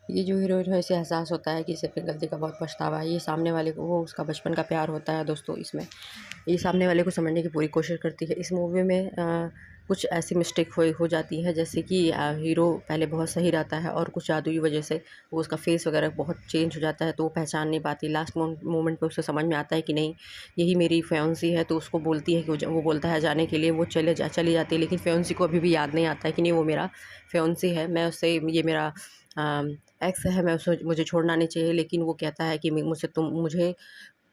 ये जो हीरोइन है इसे एहसास होता है कि इसे अपनी गलती का बहुत पछतावा है। ये सामने वाले को, वो उसका बचपन का प्यार होता है दोस्तों इसमें। ये सामने वाले को समझने की पूरी कोशिश करती है। इस मूवी में कुछ ऐसी मिस्टेक हो जाती है, जैसे कि हीरो पहले बहुत सही रहता है और कुछ जादू की वजह से वो उसका फेस वगैरह बहुत चेंज हो जाता है, तो वो पहचान नहीं पाती। लास्ट मोमेंट पे उसे समझ में आता है कि नहीं, यही मेरी फियांसी है, तो उसको बोलती है कि वो बोलता है जाने के लिए, वो चली जाती है। लेकिन फियांसी को अभी भी याद नहीं आता है कि नहीं, वो मेरा फियांसी है, मैं उससे, ये मेरा एक्स है, मैं उसे, मुझे छोड़ना नहीं चाहिए। लेकिन वो कहता है कि मुझे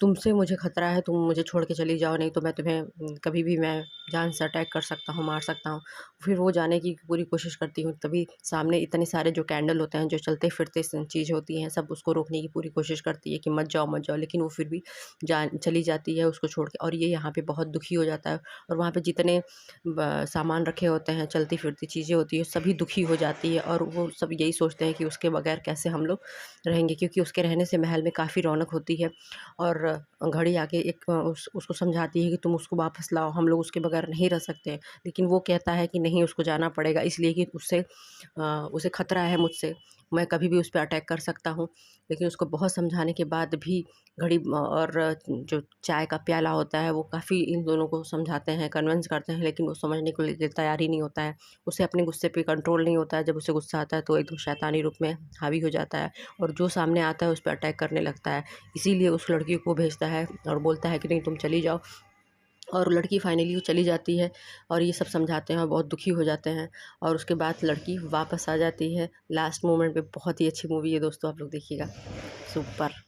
तुमसे मुझे खतरा है, तुम मुझे छोड़ के चली जाओ, नहीं तो मैं तुम्हें कभी भी मैं जान से अटैक कर सकता हूँ, मार सकता हूँ। फिर वो जाने की पूरी कोशिश करती हूँ, तभी सामने इतने सारे जो कैंडल होते हैं, जो चलते फिरते चीज़ होती हैं, सब उसको रोकने की पूरी कोशिश करती है कि मत जाओ मत जाओ, लेकिन वो फिर भी चली जाती है उसको छोड़ के। और ये यहाँ पे बहुत दुखी हो जाता है, और वहाँ पे जितने सामान रखे होते हैं, चलती फिरती चीज़ें होती है, सभी दुखी हो जाती है। और वो सब यही सोचते हैं कि उसके बगैर कैसे हम लोग रहेंगे, क्योंकि उसके रहने से महल में काफ़ी रौनक होती है। और घड़ी आके एक उसको समझाती है कि तुम उसको वापस लाओ, हम लोग उसके बगैर नहीं रह सकते। लेकिन वो कहता है कि नहीं, उसको जाना पड़ेगा, इसलिए कि उसे खतरा है मुझसे, मैं कभी भी उस पे अटैक कर सकता हूँ। लेकिन उसको बहुत समझाने के बाद भी घड़ी और जो चाय का प्याला होता है, वो काफ़ी इन दोनों को समझाते हैं, कन्विंस करते हैं, लेकिन वो समझने को लिए तैयार ही नहीं होता है। उसे अपने गुस्से पे कंट्रोल नहीं होता है, जब उसे गुस्सा आता है तो एकदम शैतानी रूप में हावी हो जाता है, और जो सामने आता है उस पे अटैक करने लगता है। इसीलिए उस लड़की को भेजता है और बोलता है कि नहीं, तुम चली जाओ। और लड़की फाइनली वो चली जाती है, और ये सब समझाते हैं और बहुत दुखी हो जाते हैं। और उसके बाद लड़की वापस आ जाती है लास्ट मोमेंट पे। बहुत ही अच्छी मूवी है दोस्तों, आप लोग देखिएगा, सुपर।